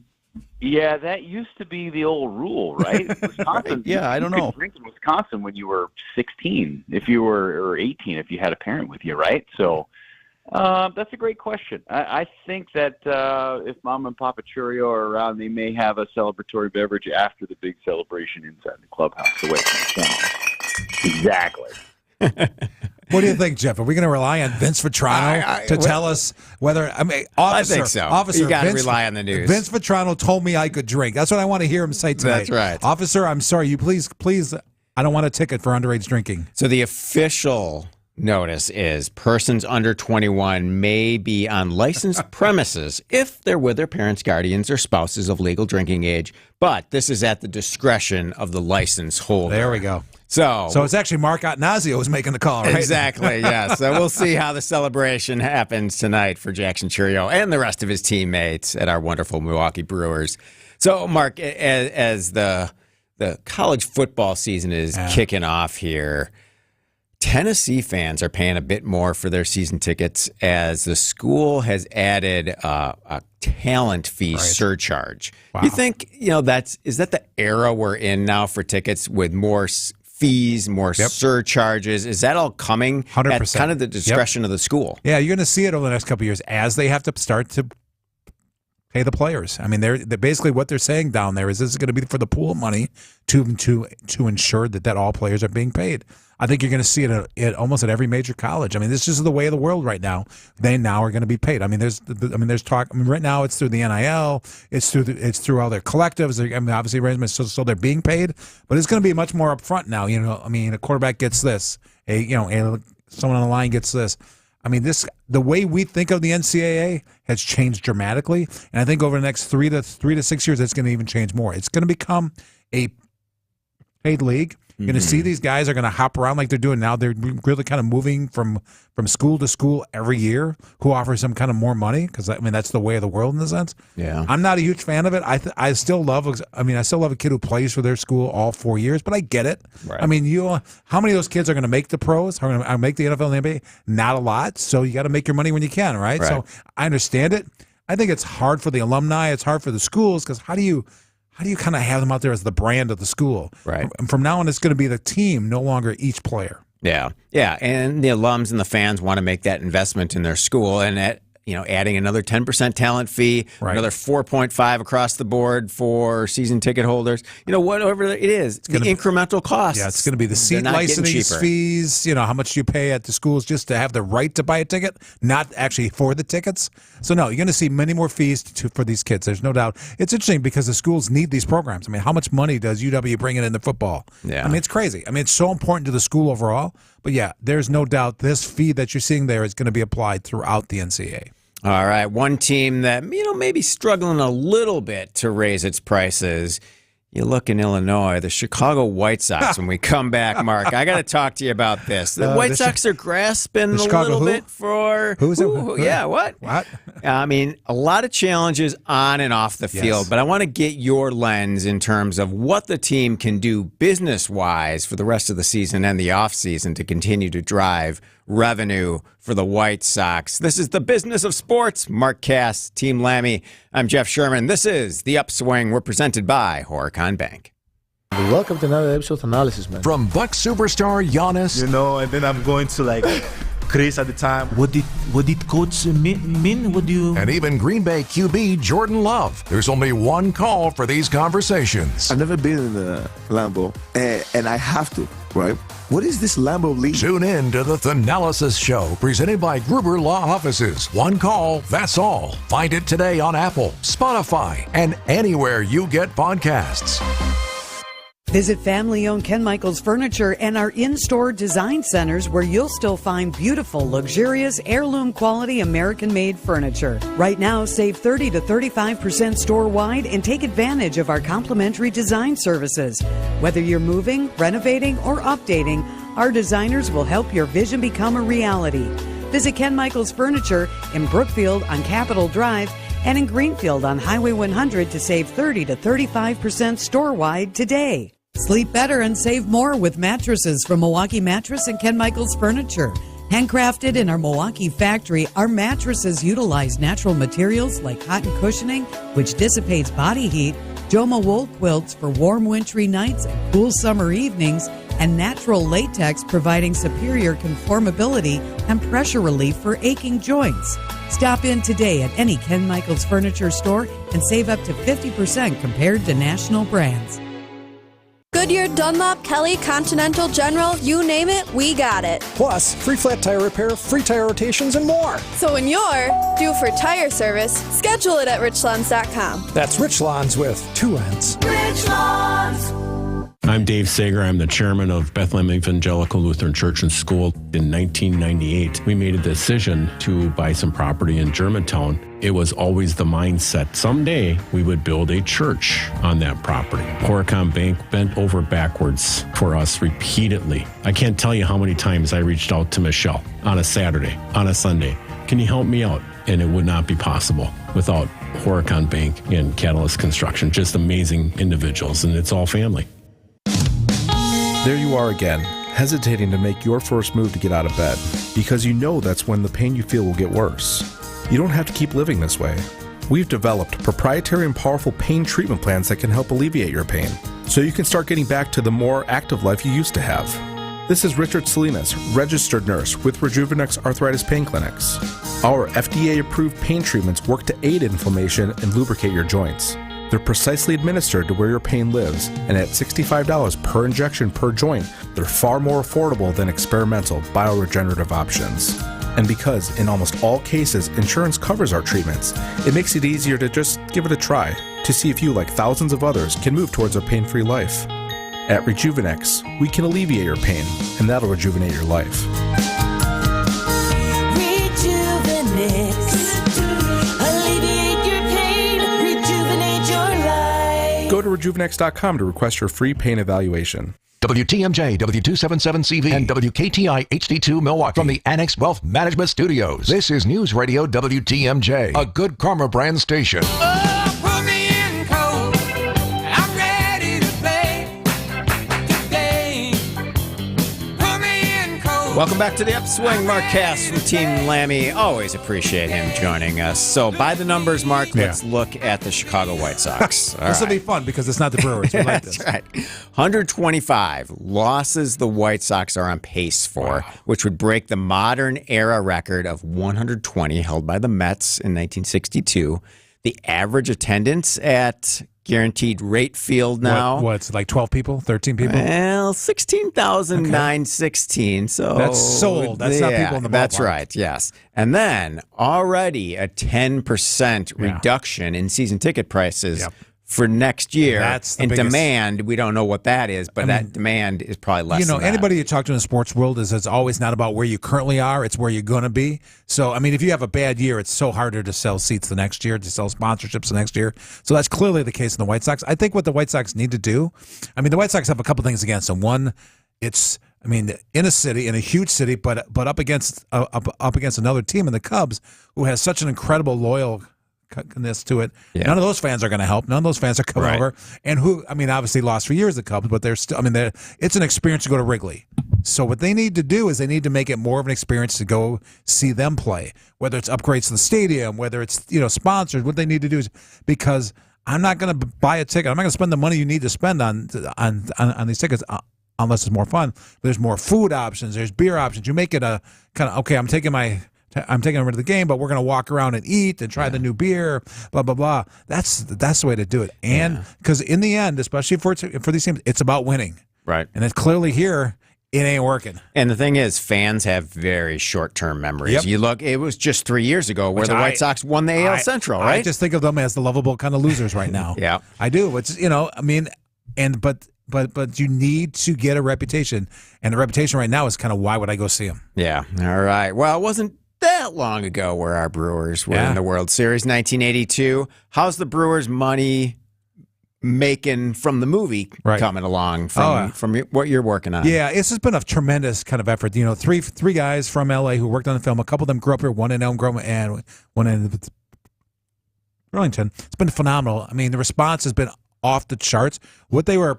Yeah, that used to be the old rule, right? Wisconsin, yeah, I don't know. You could drink in Wisconsin when you were 16, if you were, or 18, if you had a parent with you, right? So that's a great question. I think that if Mom and Papa Churio are around, they may have a celebratory beverage after the big celebration inside the clubhouse. The way it sounds. Exactly. What do you think, Jeff? Are we going to rely on Vince Vitrano to tell us whether? I mean, officer, I think so. Officer, You got to Vince, rely on the news. Vince Vitrano told me I could drink. That's what I want to hear him say tonight. That's right. Officer, I'm sorry. You please, I don't want a ticket for underage drinking. So the official notice is persons under 21 may be on licensed premises if they're with their parents, guardians, or spouses of legal drinking age. But this is at the discretion of the license holder. There we go. So it's actually Mark Attanasio who's making the call, right? Exactly, yes. So we'll see how the celebration happens tonight for Jackson Churio and the rest of his teammates at our wonderful Milwaukee Brewers. So, Mark, as the college football season is kicking off here, Tennessee fans are paying a bit more for their season tickets as the school has added a talent fee surcharge. Wow. You think, is that the era we're in now for tickets with more fees, more surcharges? Is that all coming 100%. at kind of the discretion of the school? Yeah, you're going to see it over the next couple of years as they have to start to pay the players. I mean, they're basically what they're saying down there is this is going to be for the pool of money to ensure that all players are being paid. I think you're going to see it at almost at every major college. I mean, this is the way of the world right now. They now are going to be paid. I mean, there's talk. I mean, right now it's through the NIL. It's through all their collectives. I mean, obviously arrangements, so they're being paid. But it's going to be much more upfront now. You know, I mean, a quarterback gets this. Someone on the line gets this. I mean, the way we think of the NCAA has changed dramatically, and I think over the next 3 to 6 years, it's going to even change more. It's going to become a paid league. You're going to see these guys are going to hop around like they're doing now. They're really kind of moving from school to school every year. Who offers them kind of more money? Because I mean, that's the way of the world in a sense. Yeah, I'm not a huge fan of it. I still love a kid who plays for their school all 4 years, but I get it. Right. I mean, how many of those kids are going to make the pros? Are going to make the NFL and the NBA? Not a lot. So you got to make your money when you can, right? So I understand it. I think it's hard for the alumni. It's hard for the schools because how do you kind of have them out there as the brand of the school? Right. And from now on, it's going to be the team, no longer each player. Yeah. And the alums and the fans want to make that investment in their school, and adding another 10% talent fee, another 4.5 across the board for season ticket holders. Whatever it is, it's the incremental costs. Yeah, it's going to be the seat license fees. How much you pay at the schools just to have the right to buy a ticket, not actually for the tickets. So no, you're going to see many more fees for these kids. There's no doubt. It's interesting because the schools need these programs. I mean, how much money does UW bring in the football? Yeah. I mean, it's crazy. I mean, it's so important to the school overall. But yeah, there's no doubt this fee that you're seeing there is going to be applied throughout the NCAA. All right, one team that, maybe struggling a little bit to raise its prices. You look in Illinois, the Chicago White Sox, when we come back, Mark, I got to talk to you about this. The White Sox are grasping a little bit for... Who's it? Yeah, what? I mean, a lot of challenges on and off the field, but I want to get your lens in terms of what the team can do business-wise for the rest of the season and the offseason to continue to drive revenue for the White Sox. This is the business of sports. Mark Cass, Team Lammy. I'm Jeff Sherman. This is The Upswing. We're presented by Horicon Bank. Welcome to another episode of Analysis, man. From Buck superstar Giannis. And then I'm going to Chris at the time. What did coach mean? What do you... And even Green Bay QB Jordan Love. There's only one call for these conversations. I've never been in the Lambeau, and I have to, right? What is this Lambeau league? Tune in to the Thanalysis Show, presented by Gruber Law Offices. One call, that's all. Find it today on Apple, Spotify, and anywhere you get podcasts. Visit family-owned Ken Michaels Furniture and our in-store design centers where you'll still find beautiful, luxurious, heirloom-quality American-made furniture. Right now, save 30 to 35% store-wide and take advantage of our complimentary design services. Whether you're moving, renovating, or updating, our designers will help your vision become a reality. Visit Ken Michaels Furniture in Brookfield on Capitol Drive and in Greenfield on Highway 100 to save 30 to 35% store-wide today. Sleep better and save more with mattresses from Milwaukee Mattress and Ken Michaels Furniture. Handcrafted in our Milwaukee factory, our mattresses utilize natural materials like cotton cushioning, which dissipates body heat, Joma wool quilts for warm wintry nights and cool summer evenings, and natural latex providing superior conformability and pressure relief for aching joints. Stop in today at any Ken Michaels Furniture store and save up to 50% compared to national brands. Goodyear, Dunlop, Kelly, Continental, General, you name it, we got it. Plus, free flat tire repair, free tire rotations, and more. So when you're due for tire service, schedule it at richlawns.com. That's Richlawns with 2 N's. Richlawns. I'm Dave Sager. I'm the chairman of Bethlehem Evangelical Lutheran Church and School. In 1998, we made a decision to buy some property in Germantown. It was always the mindset, someday we would build a church on that property. Horicon Bank bent over backwards for us repeatedly. I can't tell you how many times I reached out to Michelle on a Saturday, on a Sunday. Can you help me out? And it would not be possible without Horicon Bank and Catalyst Construction. Just amazing individuals, and it's all family. There you are again, hesitating to make your first move to get out of bed, because you know that's when the pain you feel will get worse. You don't have to keep living this way. We've developed proprietary and powerful pain treatment plans that can help alleviate your pain, so you can start getting back to the more active life you used to have. This is Richard Salinas, registered nurse with Rejuvenex Arthritis Pain Clinics. Our FDA-approved pain treatments work to aid inflammation and lubricate your joints. They're precisely administered to where your pain lives, and at $65 per injection per joint, they're far more affordable than experimental bioregenerative options. And because in almost all cases insurance covers our treatments, it makes it easier to just give it a try to see if you, like thousands of others, can move towards a pain-free life. At Rejuvenex, we can alleviate your pain, and that'll rejuvenate your life. Alleviate your pain, rejuvenate your life. Go to Rejuvenex.com to request your free pain evaluation. WTMJ, W277CV, and WKTI HD2 Milwaukee. From the Annex Wealth Management Studios, this is News Radio WTMJ, a Good Karma brand station. Put me in cold. I'm ready to play today. Put me in cold. Welcome back to the Upswing. Mark Cass from Team Lammy. Always appreciate him joining us. So, by the numbers, Mark, let's look at the Chicago White Sox. This will be fun because it's not the Brewers. We like this. That's right. 125 losses the White Sox are on pace for, which would break the modern era record of 120 held by the Mets in 1962. The average attendance at Guaranteed Rate Field now. What's like 12 people, 13 people? Well, 16,916. So that's sold. That's not people in the ballpark. That's right. Yes, and then already a 10% reduction in season ticket prices. For next year, that's the biggest demand. We don't know what that is, but that demand is probably less. than Anybody that. you talk to in the sports world is it's always not about where you currently are; it's where you're going to be. So, I mean, if you have a bad year, it's so harder to sell seats the next year, to sell sponsorships the next year. So that's clearly the case in the White Sox. I think what the White Sox need to do, I mean, the White Sox have a couple things against them. One, it's in a city, in a huge city, but up against another team in the Cubs who has such an incredible loyalness to it. None of those fans are going to help. None of those fans are coming over. And obviously lost for years the Cubs, but they're still. It's an experience to go to Wrigley. So what they need to do is they need to make it more of an experience to go see them play. Whether it's upgrades to the stadium, whether it's sponsors. What they need to do is, because I'm not going to buy a ticket. I'm not going to spend the money you need to spend on these tickets. Unless it's more fun. There's more food options. There's beer options. You make it a kind of, okay, I'm taking them over to the game, but we're going to walk around and eat and try the new beer, blah, blah, blah. That's the way to do it. And because in the end, especially for these teams, it's about winning. Right. And it's clearly here, it ain't working. And the thing is, fans have very short-term memories. You look, it was just 3 years ago where the White Sox won the AL Central, right? I just think of them as the lovable kind of losers right now. I do. It's, But you need to get a reputation, and the reputation right now is kind of why would I go see them? Yeah. All right. Well, it wasn't that long ago where our Brewers were in the World Series, 1982. How's the Brewers' money making from the movie coming along from what you're working on? Yeah, it's just been a tremendous kind of effort. Three guys from L.A. who worked on the film. A couple of them grew up here. One in Elm Grove and one in Burlington. It's been phenomenal. I mean, the response has been off the charts. What they were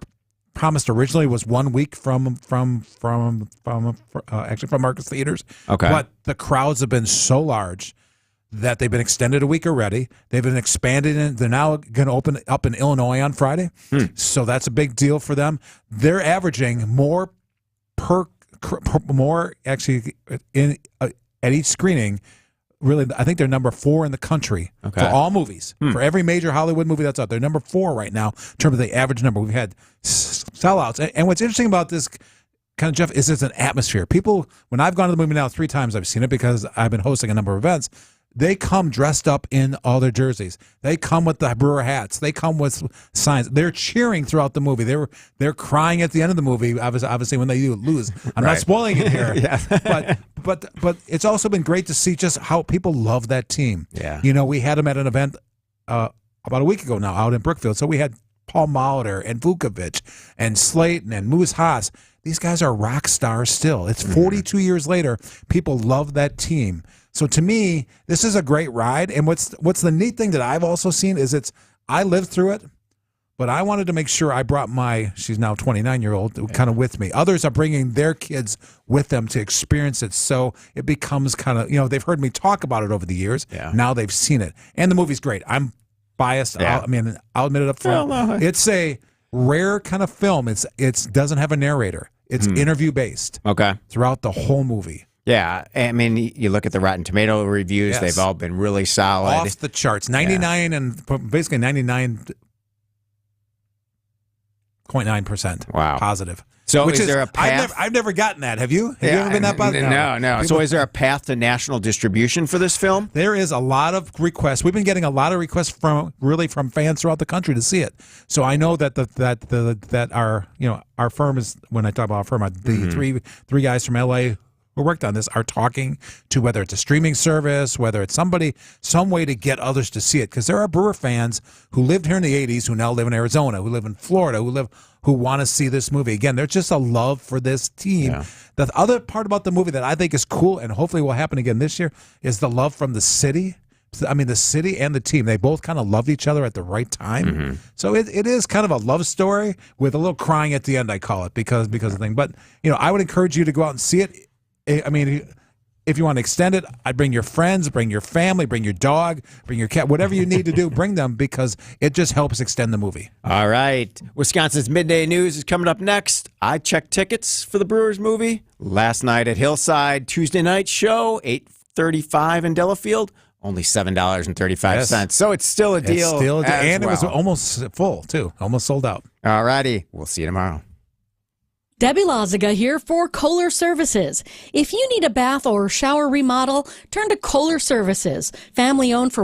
promised originally was 1 week from Marcus Theaters. Okay. But the crowds have been so large that they've been extended a week already. They've been expanded, and they're now going to open up in Illinois on Friday. So that's a big deal for them. They're averaging more actually at each screening. Really, I think they're number 4 in the country for all movies. For every major Hollywood movie that's out, they're number 4 right now in terms of the average number. We've had sellouts. And what's interesting about this kind of, Jeff, is it's an atmosphere. People, when I've gone to the movie now 3 times, I've seen it because I've been hosting a number of events. They come dressed up in all their jerseys. They come with the Brewer hats. They come with signs. They're cheering throughout the movie. They're crying at the end of the movie, obviously when they lose. I'm not spoiling it here. But it's also been great to see just how people love that team. Yeah. We had them at an event about a week ago now out in Brookfield. So we had Paul Molitor and Vukovic and Slayton and Moose Haas. These guys are rock stars still. It's 42 years later. People love that team. So to me, this is a great ride. And what's the neat thing that I've also seen is I lived through it, but I wanted to make sure I brought she's now 29-year-old, kind of with me. Others are bringing their kids with them to experience it. So it becomes kind of, they've heard me talk about it over the years. Yeah. Now they've seen it. And the movie's great. I'm biased. Yeah. I'll admit it up front. Well, no. It's a rare kind of film. It doesn't have a narrator. It's interview based. Okay. Throughout the whole movie. Yeah, I mean, you look at the Rotten Tomato reviews; Yes. they've all been really solid, Off the charts. 99 and basically 99.9%. Wow. Positive. So Which is there a path? I've never gotten that. Have you? Have you ever been that positive? No. So is there a path to national distribution for this film? There is a lot of requests. We've been getting a lot of requests from fans throughout the country to see it. So I know that our firm is, when I talk about our firm, the three guys from LA who worked on this are talking to whether it's a streaming service, whether it's some way to get others to see it, because there are Brewer fans who lived here in the 80s who now live in Arizona, who live in Florida, who want to see this movie. Again, there's just a love for this team. Yeah. The other part about the movie that I think is cool and hopefully will happen again this year is the love from the city. I mean, the city and the team, they both kind of loved each other at the right time. So it is kind of a love story with a little crying at the end, I call it, because of the thing. But, I would encourage you to go out and see it. I mean, if you want to extend it, I'd bring your friends, bring your family, bring your dog, bring your cat, whatever you need to do, bring them, because it just helps extend the movie. All right. Wisconsin's Midday News is coming up next. I checked tickets for the Brewers movie last night at Hillside. Tuesday night show, $8.35 in Delafield, only $7.35. Yes. So it's still a deal. And it was almost full, too. Almost sold out. All righty. We'll see you tomorrow. Debbie Lazaga here for Kohler Services. If you need a bath or shower remodel, turn to Kohler Services, family owned for